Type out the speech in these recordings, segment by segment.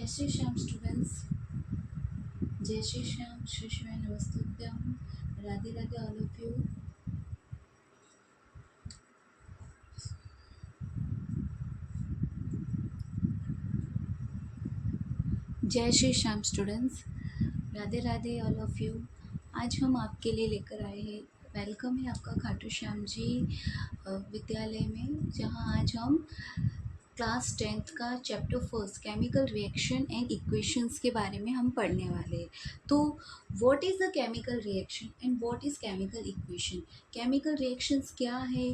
जय श्री श्याम स्टूडेंट्स, जय श्री श्याम, श्री शिवाय नमस्तुभ्यम, Radhe Radhe all of you. जय Shri Shyam students, Radhe Radhe all of you. आज हम आपके लिए लेकर आए हैं, वेलकम है आपका खाटू श्याम जी विद्यालय में, जहां आज हम क्लास 10th का chapter first chemical reaction and equations के बारे में हम पढ़ने वाले हैं। तो what is the chemical reaction and what is chemical equation, chemical reactions क्या है,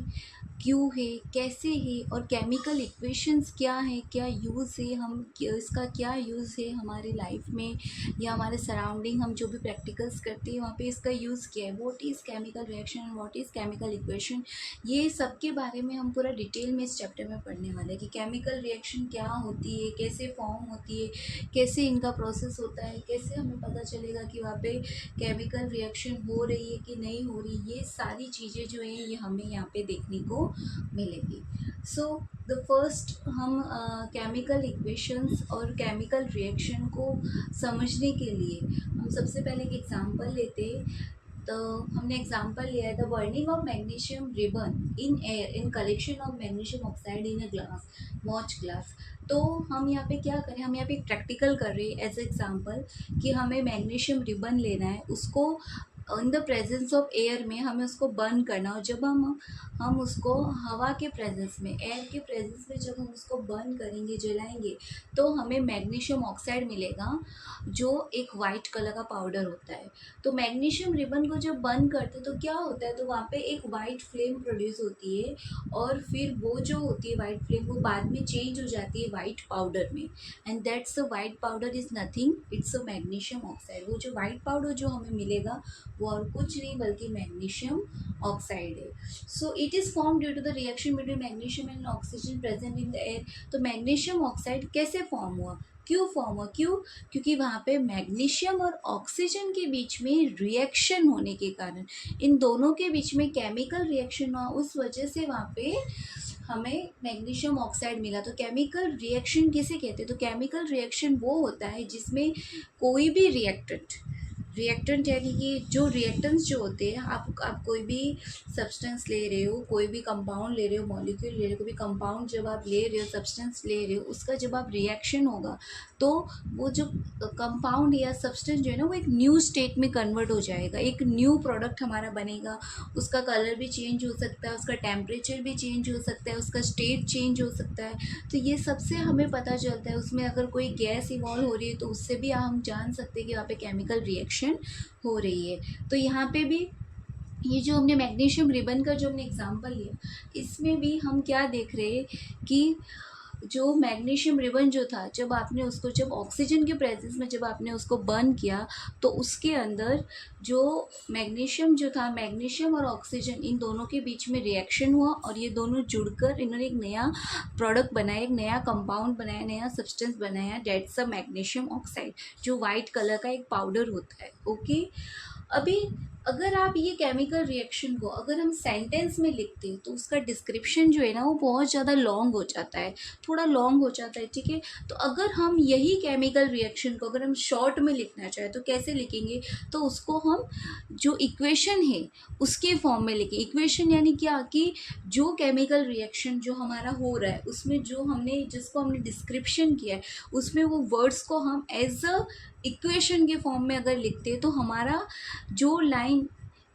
क्यों है, कैसे है, और केमिकल इक्वेशंस क्या है, क्या यूज़ है, हम इसका क्या यूज़ है हमारे लाइफ में या हमारे सराउंडिंग, हम जो भी प्रैक्टिकल्स करते हैं वहाँ पे इसका यूज़ क्या है, what is chemical reaction and what is chemical equation, ये सब के बारे में हम पूरा डिटेल में इस चैप्टर में पढ़ने वाले हैं कि केमिकल रिएक्शन क्या होती है, कैसे फॉर्म होती है, कैसे इनका प्रोसेस होता है, कैसे हमें पता चलेगा कि वहाँ पे केमिकल रिएक्शन हो रही है कि नहीं हो रही। ये सारी चीज़ें जो हैं ये हमें यहाँ पे देखने को मिलेगी। सो द फर्स्ट हम केमिकल इक्वेशंस और केमिकल रिएक्शन को समझने के लिए हम सबसे पहले एक एग्जांपल लेते हैं। तो हमने एग्जांपल लिया है the burning of magnesium ribbon in air in collection of magnesium oxide in a glass, watch glass. तो हम यहाँ पे क्या करें, हम यहाँ पे एक प्रैक्टिकल कर रहे हैं एज एग्जांपल कि हमें मैग्नीशियम रिबन लेना है, उसको in the presence of air में हमें उसको बर्न करना, और जब हम उसको हवा के प्रेजेंस में, एयर के प्रेजेंस में जब हम उसको बर्न करेंगे, जलाएंगे, तो हमें मैग्नीशियम ऑक्साइड मिलेगा जो एक वाइट कलर का पाउडर होता है। तो मैग्नीशियम रिबन को जब बर्न करते तो क्या होता है, तो वहाँ पे एक वाइट फ्लेम प्रोड्यूस होती है, और फिर वो जो होती है वाइट फ्लेम वो बाद में चेंज हो जाती है वाइट पाउडर में, and that's a white powder is nothing, it's a magnesium oxide. वो जो वाइट पाउडर जो हमें मिलेगा वो और कुछ नहीं बल्कि मैग्नीशियम ऑक्साइड है। So it is form due to the reaction between magnesium and oxygen present in the air. तो मैग्नीशियम ऑक्साइड कैसे फॉर्म हुआ, क्यों फॉर्म हुआ, क्योंकि वहाँ पे मैग्नीशियम और ऑक्सीजन के बीच में रिएक्शन होने के कारण, इन दोनों के बीच में केमिकल रिएक्शन हुआ, उस वजह से वहाँ पे हमें मैग्नीशियम ऑक्साइड मिला। तो केमिकल रिएक्शन किसे कहते हैं, तो केमिकल रिएक्शन वो होता है जिसमें कोई भी रिएक्टेंट यानी कि जो रिएक्टेंट्स जो होते हैं, आप कोई भी सब्सटेंस ले रहे हो, कोई भी कंपाउंड ले रहे हो, मॉलिक्यूल ले रहे हो, कोई भी कंपाउंड जब आप ले रहे हो, सब्सटेंस ले रहे हो, उसका जब आप रिएक्शन होगा तो वो जो कंपाउंड या सब्सटेंस जो है ना वो एक न्यू स्टेट में कन्वर्ट हो जाएगा, एक न्यू प्रोडक्ट हमारा बनेगा। उसका कलर भी चेंज हो सकता है, उसका टेम्परेचर भी चेंज हो सकता है, उसका स्टेट चेंज हो सकता है। तो ये सबसे हमें पता चलता है। उसमें अगर कोई गैस इवॉल्व हो रही है तो उससे भी हम जान सकते हैं कि वहाँ पे केमिकल रिएक्शन हो रही है। तो यहाँ पे भी ये जो हमने मैग्नीशियम रिबन का जो हमने एग्जांपल लिया, इसमें भी हम क्या देख रहे हैं कि जो मैग्नीशियम रिबन जो था, जब आपने उसको, जब ऑक्सीजन के प्रेजेंस में जब आपने उसको बर्न किया तो उसके अंदर जो मैग्नीशियम जो था, मैग्नीशियम और ऑक्सीजन इन दोनों के बीच में रिएक्शन हुआ, और ये दोनों जुड़कर इन्होंने एक नया प्रोडक्ट बनाया, एक नया कंपाउंड बनाया, नया सब्सटेंस बनाया, डेट्स अ मैग्नीशियम ऑक्साइड, जो वाइट कलर का एक पाउडर होता है। ओके, अभी अगर आप ये केमिकल रिएक्शन को अगर हम सेंटेंस में लिखते हैं तो उसका डिस्क्रिप्शन जो है ना वो बहुत ज़्यादा लॉन्ग हो जाता है, थोड़ा लॉन्ग हो जाता है, ठीक है। तो अगर हम यही केमिकल रिएक्शन को अगर हम शॉर्ट में लिखना चाहें तो कैसे लिखेंगे, तो उसको हम जो इक्वेशन है उसके फॉर्म में लिखें। इक्वेशन यानी क्या, कि जो केमिकल रिएक्शन जो हमारा हो रहा है उसमें जो हमने, जिसको हमने डिस्क्रिप्शन किया है, उसमें वो वर्ड्स को हम एज अ इक्वेशन के फॉर्म में अगर लिखते हैं तो हमारा जो लाइन,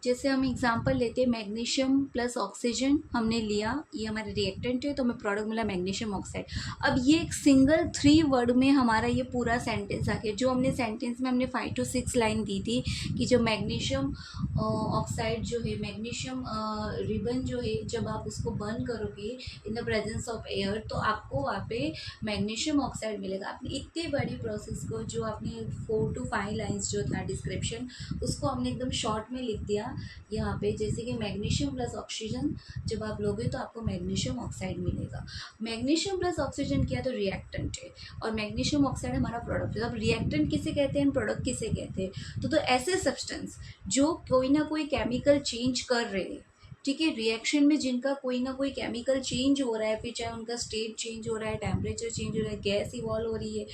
जैसे हम एग्जांपल लेते हैं मैग्नीशियम प्लस ऑक्सीजन हमने लिया, ये हमारे रिएक्टेंट है, तो हमें प्रोडक्ट मिला मैग्नीशियम ऑक्साइड। अब ये एक सिंगल 3 वर्ड में हमारा ये पूरा सेंटेंस आ गया। जो हमने सेंटेंस में हमने 5 to 6 लाइन दी थी कि जो मैग्नीशियम ऑक्साइड जो है, मैग्नीशियम रिबन जो है, जब आप उसको बर्न करोगे in the presence of air तो आपको वहाँ पे मैग्नीशियम ऑक्साइड मिलेगा। आपने इतनी बड़ी प्रोसेस को, जो आपने 4 to 5 लाइन्स जो था डिस्क्रिप्शन, उसको हमने एकदम शॉर्ट में लिख दिया यहाँ पे, जैसे कि मैग्नीशियम प्लस ऑक्सीजन जब आप लोगे तो आपको मैग्नीशियम ऑक्साइड मिलेगा। मैग्नीशियम प्लस ऑक्सीजन क्या, तो रिएक्टेंट है, और मैग्नीशियम ऑक्साइड हमारा प्रोडक्ट है। अब रिएक्टेंट किसे कहते हैं, प्रोडक्ट किसे कहते हैं, तो ऐसे सब्सटेंस जो कोई ना कोई केमिकल चेंज कर रहे हैं, ठीक है। रिएक्शन में जिनका कोई ना कोई केमिकल चेंज हो रहा है, फिर चाहे उनका स्टेट चेंज हो रहा है, टेम्परेचर चेंज हो रहा है, गैस इवॉल्व हो रही है,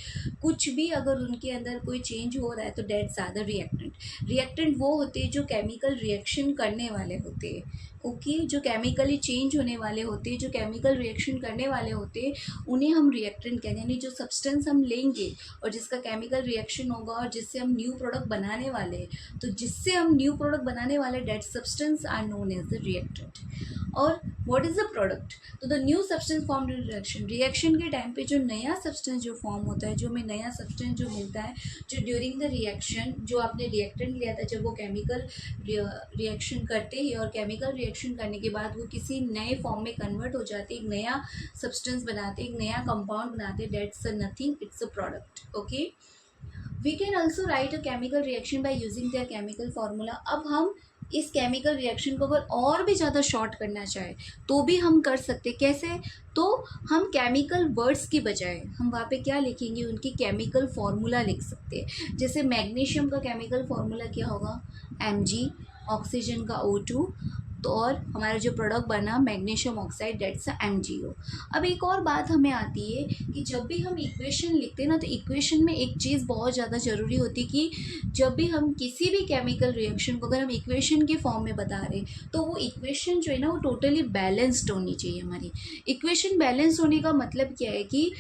कुछ भी अगर उनके अंदर कोई चेंज हो रहा है तो that's are the reactant. Reactant वो होते हैं जो केमिकल रिएक्शन करने वाले होते हैं। ओके, जो केमिकली चेंज होने वाले होते हैं, जो केमिकल रिएक्शन करने वाले होते हैं, उन्हें हम रिएक्टेंट कहते हैं। यानी जो सब्सटेंस हम लेंगे और जिसका केमिकल रिएक्शन होगा और जिससे हम न्यू प्रोडक्ट बनाने वाले हैं, तो जिससे हम न्यू प्रोडक्ट बनाने वाले that substance are known as the reactant. और व्हाट इज द प्रोडक्ट? तो the new substance form in reaction, reaction के टाइम पे जो नया सब्सटेंस जो फॉर्म होता है, जो हमें नया सब्सटेंस जो मिलता है, जो ड्यूरिंग द रिएक्शन जो आपने रिएक्टेंट लिया था, जब वो केमिकल रिएक्शन करते हैं और केमिकल रिएक्शन करने के बाद वो किसी नए फॉर्म में कन्वर्ट हो जाते, एक नया सब्सटेंस बनाते, एक नया कंपाउंड बनाते, that's nothing, it's a product. Okay, we can also write a chemical reaction by using their chemical formula. अब हम इस केमिकल रिएक्शन को अगर और भी ज़्यादा शॉर्ट करना चाहें तो भी हम कर सकते। कैसे? तो हम केमिकल वर्ड्स की बजाय हम वहाँ पे क्या लिखेंगे, उनकी केमिकल फार्मूला लिख सकते हैं। जैसे मैग्नीशियम का केमिकल फार्मूला क्या होगा? Mg, ऑक्सीजन का O2, तो और हमारा जो प्रोडक्ट बना मैग्नीशियम ऑक्साइड, डेट्स MgO। अब एक और बात हमें आती है कि जब भी हम इक्वेशन लिखते हैं ना, तो इक्वेशन में एक चीज़ बहुत ज़्यादा ज़रूरी होती है कि जब भी हम किसी भी केमिकल रिएक्शन को अगर हम इक्वेशन के फॉर्म में बता रहे हैं, तो वो इक्वेशन जो है ना वो टोटली बैलेंस्ड होनी चाहिए। हमारी इक्वेशन बैलेंस होने का मतलब क्या है कि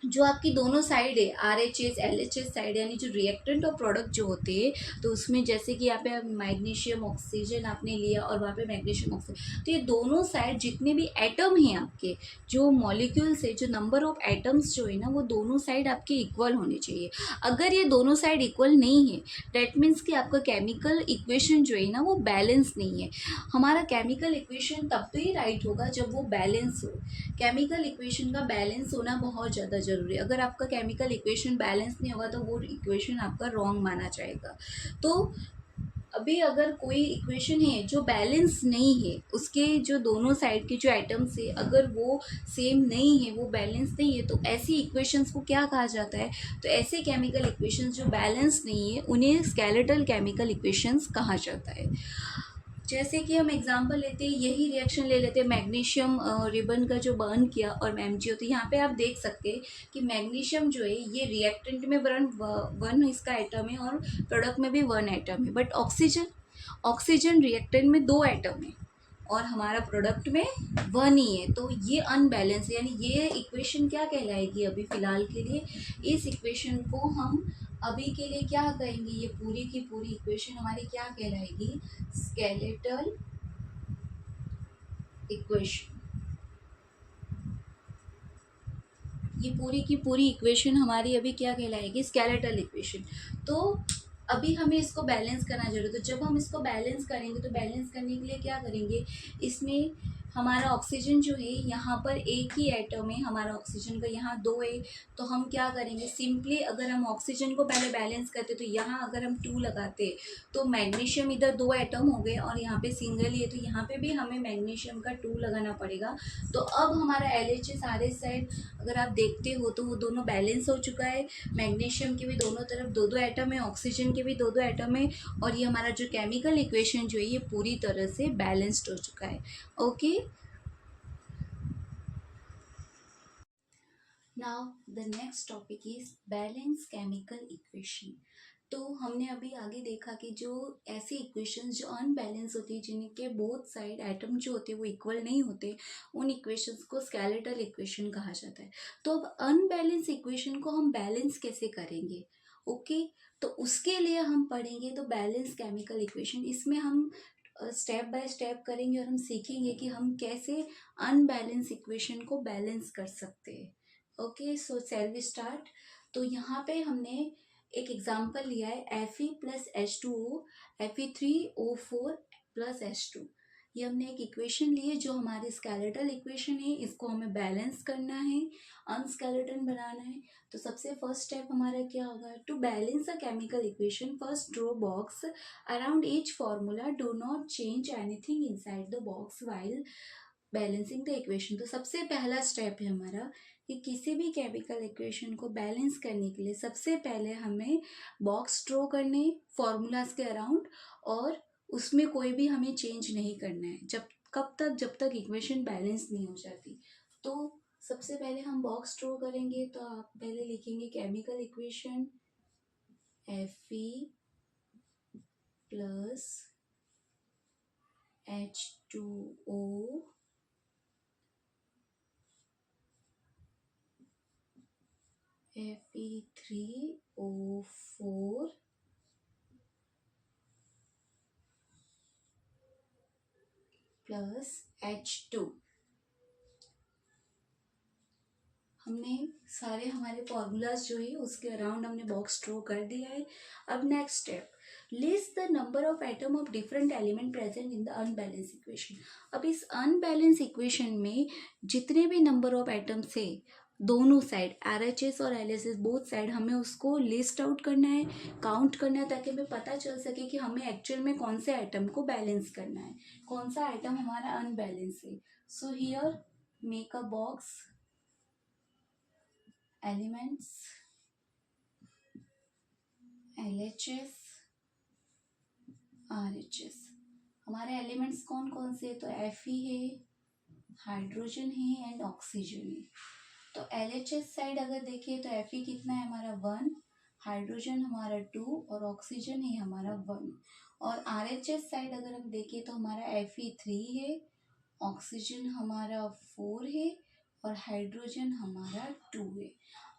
जो आपकी दोनों साइड है, RHS LHS साइड, यानी जो रिएक्टेंट और प्रोडक्ट जो होते हैं, तो उसमें जैसे कि यहाँ पे मैग्नीशियम ऑक्सीजन आपने लिया और वहाँ पे मैग्नीशियम ऑक्सीजन, तो ये दोनों साइड जितने भी एटम हैं आपके, जो मॉलिक्यूल्स है, जो नंबर ऑफ एटम्स जो है ना, वो दोनों साइड आपके इक्वल होने चाहिए। अगर ये दोनों साइड इक्वल नहीं है, डेट मीन्स कि आपका केमिकल इक्वेशन जो है ना वो बैलेंस नहीं है। हमारा केमिकल इक्वेशन तब तो ही राइट होगा जब वो बैलेंस हो। केमिकल इक्वेशन का बैलेंस होना बहुत ज़्यादा ज़रूरी है। अगर आपका केमिकल इक्वेशन बैलेंस नहीं होगा तो वो इक्वेशन आपका रॉन्ग माना जाएगा। तो अभी अगर कोई इक्वेशन है जो बैलेंस नहीं है, उसके जो दोनों साइड के जो एटम्स है अगर वो सेम नहीं है, वो बैलेंस नहीं है, तो ऐसी इक्वेशंस को क्या कहा जाता है? तो ऐसे केमिकल इक्वेशंस जो बैलेंस नहीं है उन्हें स्केलेटल केमिकल इक्वेशंस कहा जाता है। जैसे कि हम एग्जांपल लेते हैं, यही रिएक्शन ले लेते हैं, मैग्नीशियम रिबन का जो बर्न किया और MgO, तो यहाँ पे आप देख सकते हैं कि मैग्नीशियम जो है ये रिएक्टेंट में वन इसका एटम है और प्रोडक्ट में भी वन एटम है, बट ऑक्सीजन रिएक्टेंट में दो एटम है और हमारा प्रोडक्ट में वन ही है, तो ये अनबैलेंस है। यानी ये इक्वेशन क्या कहलाएगी अभी फ़िलहाल के लिए? इस इक्वेशन को हम अभी के लिए क्या कहेंगे? ये पूरी की पूरी इक्वेशन हमारी क्या कहलाएगी? Skeletal equation. ये पूरी की पूरी इक्वेशन हमारी अभी क्या कहलाएगी? Skeletal equation. तो अभी हमें इसको बैलेंस करना जरूरी है। तो जब हम इसको बैलेंस करेंगे तो बैलेंस करने के लिए क्या करेंगे? इसमें हमारा ऑक्सीजन जो है यहाँ पर एक ही एटम है, हमारा ऑक्सीजन का यहाँ दो है, तो हम क्या करेंगे? सिंपली अगर हम ऑक्सीजन को पहले बैलेंस करते तो यहाँ अगर हम 2 लगाते तो मैग्नीशियम इधर दो एटम हो गए और यहाँ पे सिंगल ही है, तो यहाँ पे भी हमें मैग्नीशियम का 2 लगाना पड़ेगा। तो अब हमारा LHS RS साइड अगर आप देखते हो तो वो दोनों बैलेंस हो चुका है। मैग्नीशियम के भी दोनों तरफ दो दो एटम है, ऑक्सीजन के भी दो दो एटम है, और ये हमारा जो केमिकल इक्वेशन जो है ये पूरी तरह से बैलेंस्ड हो चुका है। Okay, now the next topic is balance chemical equation. तो हमने अभी आगे देखा कि जो ऐसी इक्वेशंस जो अनबैलेंस होती है, जिनके बोथ साइड एटम जो होते हैं वो इक्वल नहीं होते, उन इक्वेशंस को स्केलेटल इक्वेशन कहा जाता है। तो अब अनबैलेंस इक्वेशन को हम बैलेंस कैसे करेंगे? ओके, तो उसके लिए हम पढ़ेंगे तो बैलेंस केमिकल इक्वेशन। इसमें हम स्टेप बाय स्टेप करेंगे और हम सीखेंगे कि हम कैसे अनबैलेंस इक्वेशन को बैलेंस कर सकते हैं। Okay, so shall we start. तो यहाँ पे हमने एक एग्जाम्पल लिया है Fe+H2O, Fe3O4 प्लस H2। ये हमने एक इक्वेशन ली है जो हमारी स्केलेटल इक्वेशन है, इसको हमें बैलेंस करना है, अनस्केलेटन बनाना है। तो सबसे फर्स्ट स्टेप हमारा क्या होगा? To balance a chemical equation first draw box around each formula, do not change anything inside the box while balancing the equation. तो सबसे पहला स्टेप है हमारा कि किसी भी केमिकल इक्वेशन को बैलेंस करने के लिए सबसे पहले हमें बॉक्स ड्रॉ करने फॉर्मूलाज के अराउंड, और उसमें कोई भी हमें चेंज नहीं करना है जब तक इक्वेशन बैलेंस नहीं हो जाती। तो सबसे पहले हम बॉक्स ड्रॉ करेंगे, तो आप पहले लिखेंगे chemical equation Fe plus H2O Fe3O4 plus H2। हमने सारे हमारे फॉर्मूलाज जो है उसके अराउंड हमने बॉक्स ड्रॉ कर दिया है। अब next step, list the number of atom of different element present in the unbalance equation. अब इस अनबैलेंस इक्वेशन में जितने भी नंबर ऑफ एटम्स है दोनों साइड RHS और LHS बोथ साइड हमें उसको लिस्ट आउट करना है, काउंट करना है, ताकि हमें पता चल सके कि हमें एक्चुअल में कौन से आइटम को बैलेंस करना है, कौन सा आइटम हमारा अनबैलेंस है। So here make a box elements LHS RHS। हमारे एलिमेंट्स कौन कौन से, तो Fe है, हाइड्रोजन है एंड ऑक्सीजन है। तो LHS साइड अगर देखें तो Fe कितना है हमारा 1, हाइड्रोजन हमारा 2 और ऑक्सीजन है हमारा 1। और RHS साइड अगर हम देखें तो हमारा Fe 3 है, ऑक्सीजन हमारा 4 है और हाइड्रोजन हमारा 2 है।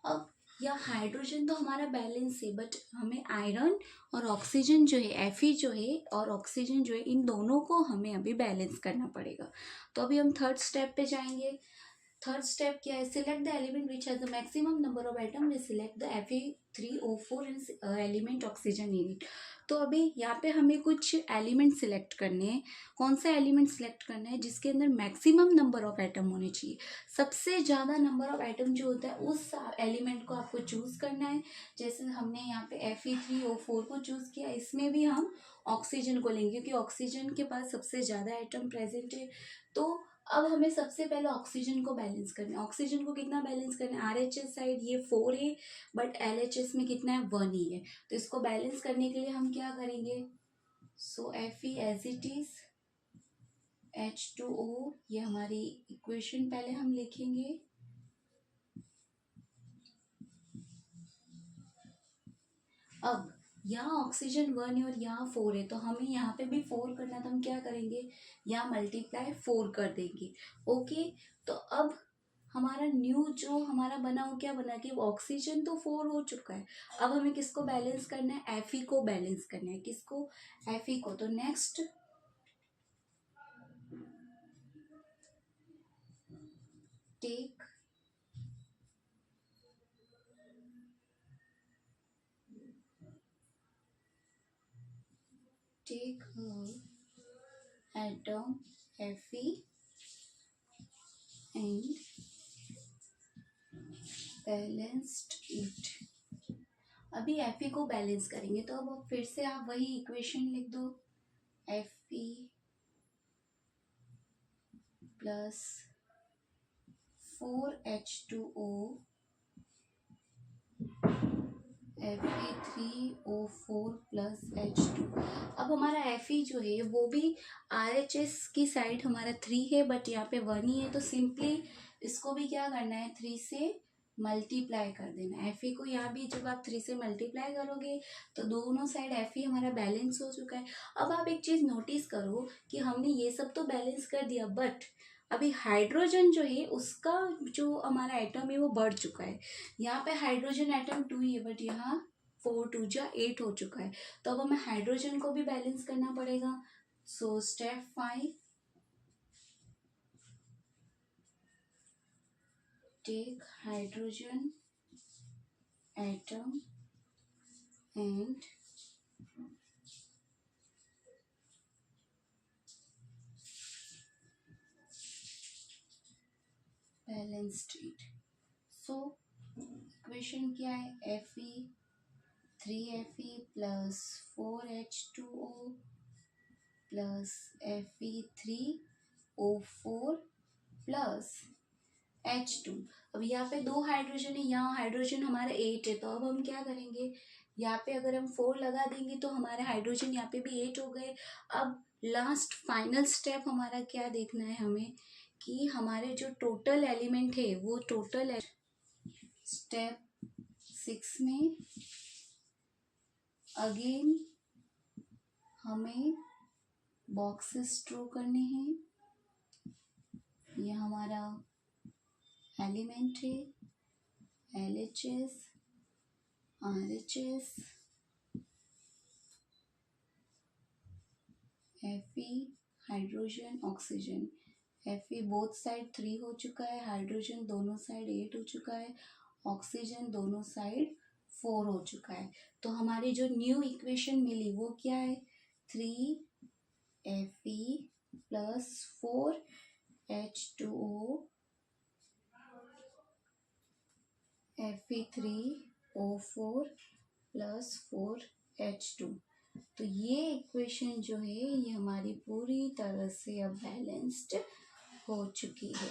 अब या हाइड्रोजन तो हमारा बैलेंस है, बट हमें आयरन और ऑक्सीजन जो है Fe जो है और ऑक्सीजन जो है इन दोनों को हमें अभी बैलेंस करना पड़ेगा। तो अभी हम थर्ड स्टेप पे जाएंगे। थर्ड स्टेप क्या है, select the element which has the maximum number of atom, we select the Fe3O4 and element oxygen in it. तो अभी यहाँ पे हमें कुछ एलिमेंट सिलेक्ट करने हैं। कौन सा एलिमेंट सिलेक्ट करना है जिसके अंदर मैक्सिमम नंबर ऑफ एटम होने चाहिए, सबसे ज़्यादा नंबर ऑफ एटम जो होता है उस एलिमेंट को आपको चूज़ करना है। जैसे हमने यहाँ पे Fe3O4 को चूज़ किया, इसमें भी हम ऑक्सीजन को लेंगे क्योंकि ऑक्सीजन के पास सबसे ज़्यादा एटम प्रेजेंट है। तो अब हमें सबसे पहले ऑक्सीजन को बैलेंस करना है। ऑक्सीजन को कितना बैलेंस करना है, RHS साइड ये 4 है बट LHS में कितना है 1 ही है। तो इसको बैलेंस करने के लिए हम क्या करेंगे, so Fe as it is, H2O ये हमारी इक्वेशन पहले हम लिखेंगे। अब यहाँ ऑक्सीजन 1 है और यहाँ 4 है, तो हमें यहाँ पे भी 4 करना, तो हम क्या करेंगे, यहाँ मल्टीप्लाई 4 कर देंगे। ओके, तो अब हमारा न्यू जो हमारा बना वो क्या बना कि ऑक्सीजन तो 4 हो चुका है। अब हमें किसको बैलेंस करना है, Fe को बैलेंस करना है। किसको, Fe को। तो next take take atom Fe and balanced it. अभी Fe को बैलेंस करेंगे, तो अब फिर से आप वही इक्वेशन लिख दो, Fe plus 4H2O Fe3O4 plus H2। अब हमारा Fe जो है वो भी RHS की साइड हमारा 3 है बट यहाँ पे 1 ही है, तो सिंपली इसको भी क्या करना है 3 से मल्टीप्लाई कर देना है। Fe को यहाँ भी जब आप 3 से मल्टीप्लाई करोगे तो दोनों साइड Fe हमारा बैलेंस हो चुका है। अब आप एक चीज़ नोटिस करो कि हमने ये सब तो बैलेंस कर दिया, बट अभी हाइड्रोजन जो है उसका जो हमारा एटम है वो बढ़ चुका है। यहाँ पे हाइड्रोजन एटम 2 ही है बट यहाँ 4 2 जा 8 हो चुका है। तो अब हमें हाइड्रोजन को भी बैलेंस करना पड़ेगा। So step 5, take hydrogen atom and balanced it. So equation क्या है, Fe 3Fe plus 4H2O plus Fe3O4 plus H2। अब यहाँ पे 2 हाइड्रोजन है, यहाँ हाइड्रोजन हमारा 8 है, तो अब हम क्या करेंगे, यहाँ पे अगर हम 4 लगा देंगे तो हमारे हाइड्रोजन यहाँ पे भी 8 हो गए। अब लास्ट फाइनल स्टेप हमारा क्या देखना है हमें कि हमारे जो टोटल एलिमेंट है वो टोटल स्टेप 6 में अगेन हमें बॉक्सेस ड्रॉ करने हैं। ये हमारा एलिमेंट है LHS, RHS, Fe, hydrogen, oxygen. Fe both side 3 हो चुका है, हाइड्रोजन दोनों साइड 8 हो चुका है, ऑक्सीजन दोनों साइड 4 हो चुका है। तो हमारी जो न्यू इक्वेशन मिली वो क्या है, 3Fe plus 4H2O Fe3O4 plus 4H2। तो ये इक्वेशन जो है ये हमारी पूरी तरह से अब बैलेंस्ड हो चुकी है।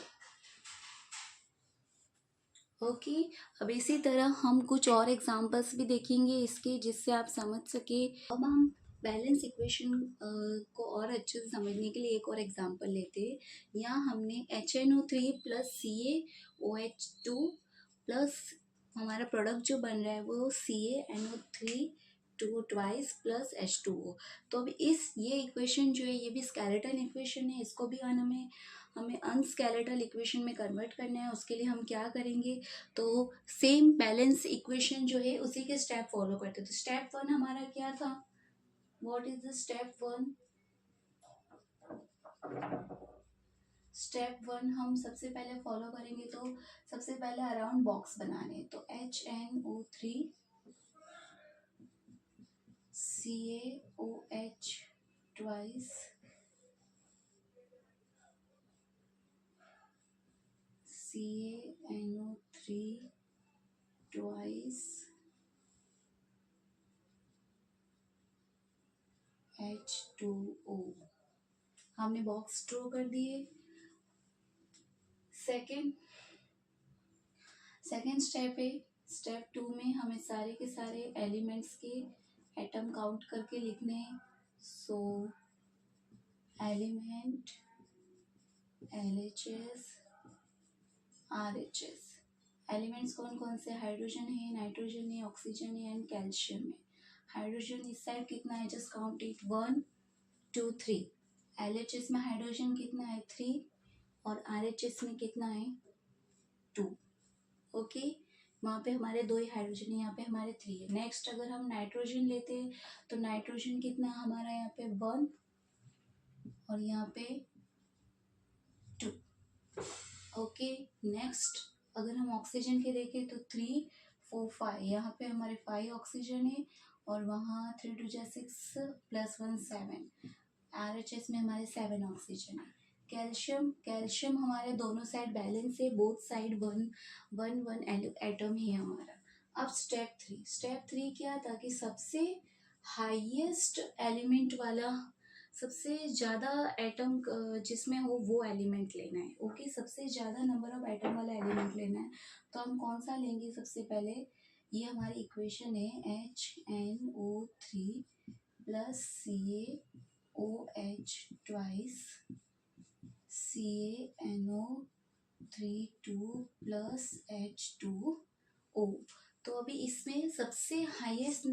ओके, अब इसी तरह हम कुछ और एग्जांपल्स भी देखेंगे इसके, जिससे आप समझ सके। अब हम बैलेंस इक्वेशन को और अच्छे से समझने के लिए एक और एग्जांपल लेते हैं। यहाँ हमने HNO3 प्लस CaOH2 प्लस हमारा प्रोडक्ट जो बन रहा है वो CaNO3 ट्वाइस प्लस H2O। तो अब ये इक्वेशन जो है ये भी स्केलेटल इक्वेशन है, इसको भी हमें अनस्केलेटल इक्वेशन में कन्वर्ट करना है। उसके लिए हम क्या करेंगे, तो सेम बैलेंस इक्वेशन जो है उसी के स्टेप फॉलो करते हैं। तो स्टेप 1 हमारा क्या था, what is the step 1? Step 1 हम सबसे पहले फॉलो करेंगे, तो सबसे पहले अराउंड बॉक्स बनाने। तो HNO3 CaOH twice CaNO3 twice H2O। हमने बॉक्स ड्रॉ कर दिए। सेकेंड स्टेप है, स्टेप 2 में हमें सारे के सारे एलिमेंट्स के एटम काउंट करके लिखने हैं। सो एलिमेंट LHS RHS। एलिमेंट्स कौन कौन से, हाइड्रोजन है, नाइट्रोजन है, ऑक्सीजन है एंड कैल्शियम है। हाइड्रोजन इस साइड कितना है, जस्ट काउंट इट 1 2 3। LHS में हाइड्रोजन कितना है 3 और RHS में कितना है 2। ओके, वहाँ पे हमारे 2 ही हाइड्रोजन है, यहाँ पे हमारे 3 है। नेक्स्ट अगर हम नाइट्रोजन लेते हैं तो नाइट्रोजन कितना है हमारा यहाँ पे 1 और यहाँ पे 2। ओके, नेक्स्ट अगर हम ऑक्सीजन के देखें तो 3 4 5, यहाँ पे हमारे 5 ऑक्सीजन है और वहाँ 3 2 6 प्लस 1 7। RHS में हमारे 7 ऑक्सीजन है। कैल्शियम हमारे दोनों साइड बैलेंस है, बोथ साइड 1 एटम ही है हमारा। अब स्टेप 3 क्या था कि सबसे हाईएस्ट एलिमेंट वाला, सबसे ज़्यादा एटम जिसमें हो वो एलिमेंट लेना है। ओके, सबसे ज़्यादा नंबर ऑफ एटम वाला एलिमेंट लेना है। तो हम कौन सा लेंगे, सबसे पहले ये हमारी इक्वेशन है HNO3 plus CaOH twice CaNO3 2 plus H2O। तो अभी इसमें सबसे हाईएस्ट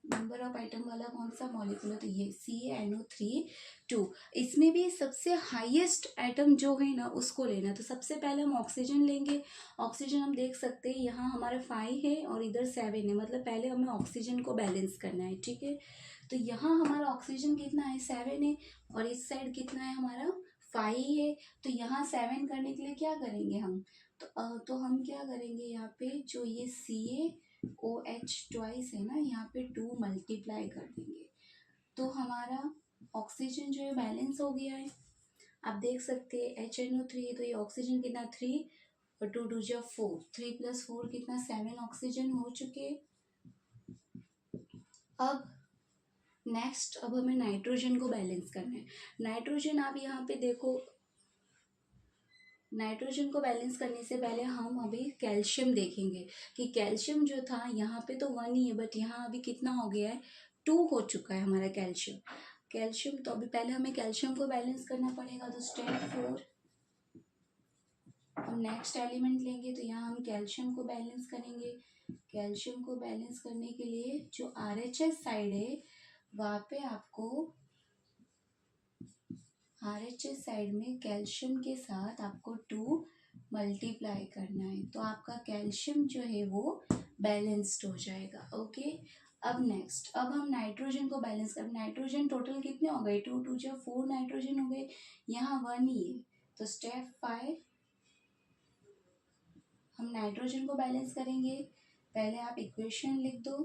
नंबर ऑफ आइटम वाला कौन सा मॉलिक्यूल है, तो ये CaNO3 2। इसमें भी सबसे हाईएस्ट एटम जो है ना उसको लेना। तो सबसे पहले हम ऑक्सीजन लेंगे। ऑक्सीजन हम देख सकते हैं यहाँ हमारे 5 है और इधर 7 है, मतलब पहले हमें ऑक्सीजन को बैलेंस करना है। ठीक है, तो यहाँ हमारा ऑक्सीजन कितना है 7 है और इस साइड कितना है हमारा 5 है। तो यहाँ 7 करने के लिए क्या करेंगे हम, तो हम क्या करेंगे, यहाँ पे जो ये CaOH ट्वाइस है ना, यहाँ पे 2 मल्टीप्लाई कर देंगे। तो हमारा ऑक्सीजन जो है बैलेंस हो गया है। आप देख सकते हैं HNO3 है तो ये ऑक्सीजन कितना 3 और 2 2 जा 4, 3 प्लस 4 कितना 7 ऑक्सीजन हो चुके। अब नेक्स्ट अब हमें नाइट्रोजन को बैलेंस करना है। नाइट्रोजन आप यहाँ पे देखो, नाइट्रोजन को बैलेंस करने से पहले हम अभी कैल्शियम देखेंगे कि कैल्शियम जो था यहाँ पे तो 1 ही है, बट यहाँ अभी कितना हो गया है, 2 हो चुका है हमारा कैल्शियम। कैल्शियम तो अभी पहले हमें कैल्शियम को बैलेंस करना पड़ेगा, तो स्टेप 4 हम नेक्स्ट एलिमेंट लेंगे, तो यहाँ हम कैल्शियम को बैलेंस करेंगे। कैल्शियम को बैलेंस करने के लिए जो RHS साइड है वहाँ पे आपको RHS साइड में कैल्शियम के साथ आपको 2 मल्टीप्लाई करना है, तो आपका कैल्शियम जो है वो बैलेंस्ड हो जाएगा। ओके, अब नेक्स्ट, अब हम नाइट्रोजन को बैलेंस कर, नाइट्रोजन टोटल कितने हो गए, 2 2 जो 4 नाइट्रोजन हो गए, यहाँ 1 ही है, तो स्टेप 5 हम नाइट्रोजन को बैलेंस करेंगे। पहले आप इक्वेशन लिख दो,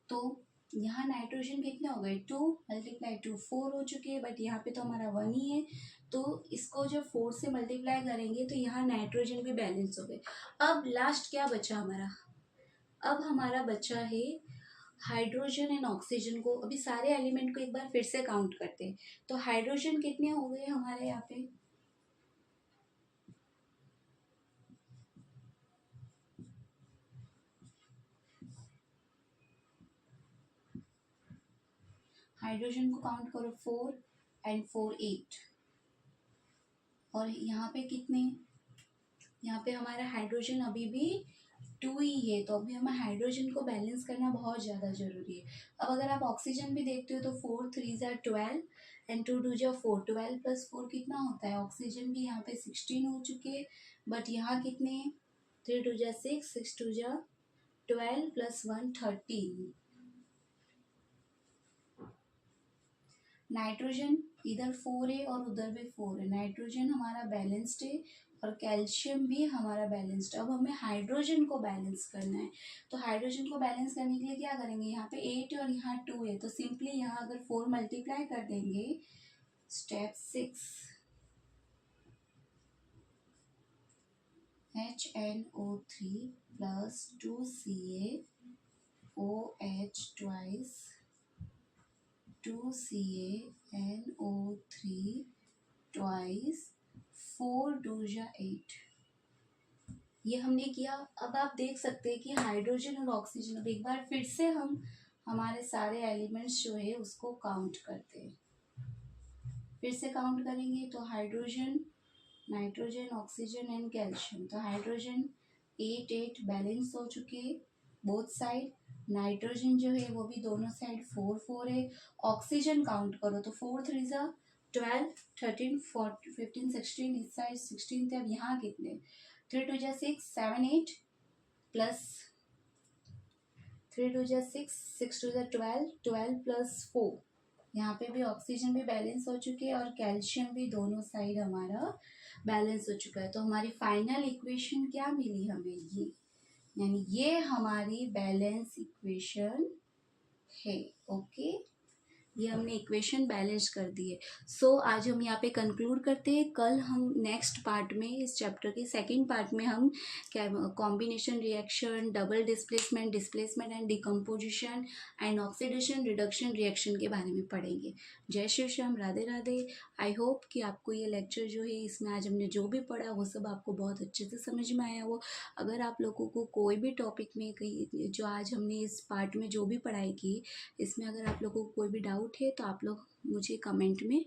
तो यहाँ नाइट्रोजन कितने हो गए, 2 मल्टीप्लाई 2 4 हो चुके हैं, बट यहाँ पे तो हमारा 1 ही है, तो इसको जब 4 से मल्टीप्लाई करेंगे तो यहाँ नाइट्रोजन भी बैलेंस हो गए। अब लास्ट क्या बचा हमारा, अब हमारा बचा है हाइड्रोजन एंड ऑक्सीजन को। अभी सारे एलिमेंट को एक बार फिर से काउंट करते हैं, तो हाइड्रोजन कितने हो गए हमारे यहाँ पे, हाइड्रोजन को काउंट करो, 4 एंड 4 8, और यहाँ पे कितने, यहाँ पे हमारा हाइड्रोजन अभी भी 2 ही है, तो अभी हमें हाइड्रोजन को बैलेंस करना बहुत ज़्यादा ज़रूरी है। अब अगर आप ऑक्सीजन भी देखते हो तो 4 3 ज़ा 12 एंड 2 2 ज़ा 4, 12 प्लस 4 कितना होता है, ऑक्सीजन भी यहाँ पे 16 हो चुके हैं, बट यहाँ कितने, 3 2 ज़ा 6 6 2 ज़ा 12 प्लस 1 13। नाइट्रोजन इधर 4 है और उधर भी 4 है, नाइट्रोजन हमारा बैलेंस्ड है और कैल्शियम भी हमारा बैलेंस्ड। अब हमें हाइड्रोजन को बैलेंस करना है, तो हाइड्रोजन को बैलेंस करने के लिए क्या करेंगे, यहाँ पे 8 और यहाँ 2 है, तो सिंपली यहाँ अगर 4 मल्टीप्लाई कर देंगे, step 6 HNO3 plus 2CaOH twice 2CaNO3 twice 4 2 जा 8, ये हमने किया। अब आप देख सकते हैं कि हाइड्रोजन और ऑक्सीजन, अब एक बार फिर से हम हमारे सारे एलिमेंट्स जो है उसको काउंट करते हैं, फिर से काउंट करेंगे, तो hydrogen, nitrogen, oxygen and calcium, तो हाइड्रोजन 8 8 बैलेंस हो चुके हैं बोथ साइड, नाइट्रोजन जो है वो भी दोनों साइड 4 4 है, ऑक्सीजन काउंट करो तो 4 3 ज़ा 12 13 14 15 16, इस साइड 16 थे, अब यहाँ कितने, 3 2 ज़ा 6 7 8 प्लस 3 2 ज़ा 6 6 2 ज़ा 12 12 प्लस 4, यहाँ पे भी ऑक्सीजन भी बैलेंस हो चुके हैं और कैल्शियम भी दोनों साइड हमारा बैलेंस हो चुका है, तो हमारी फाइनल इक्वेशन क्या मिली हमें, ये, यानी ये हमारी बैलेंस इक्वेशन है। ओके, ये हमने इक्वेशन बैलेंस कर दी है। सो आज हम यहाँ पे कंक्लूड करते हैं, कल हम नेक्स्ट पार्ट में, इस चैप्टर के सेकंड पार्ट में हम क्या combination reaction, double displacement, displacement and decomposition and oxidation reduction reaction के बारे में पढ़ेंगे। जय श्री श्याम, राधे राधे। आई होप कि आपको ये लेक्चर जो है, इसमें आज हमने जो भी पढ़ा वो सब आपको बहुत अच्छे से समझ में आया हो। अगर आप लोगों को कोई भी टॉपिक में, कहीं जो आज हमने इस पार्ट में जो भी पढ़ाई की, इसमें अगर आप लोगों को कोई भी डाउट है तो आप लोग मुझे कमेंट में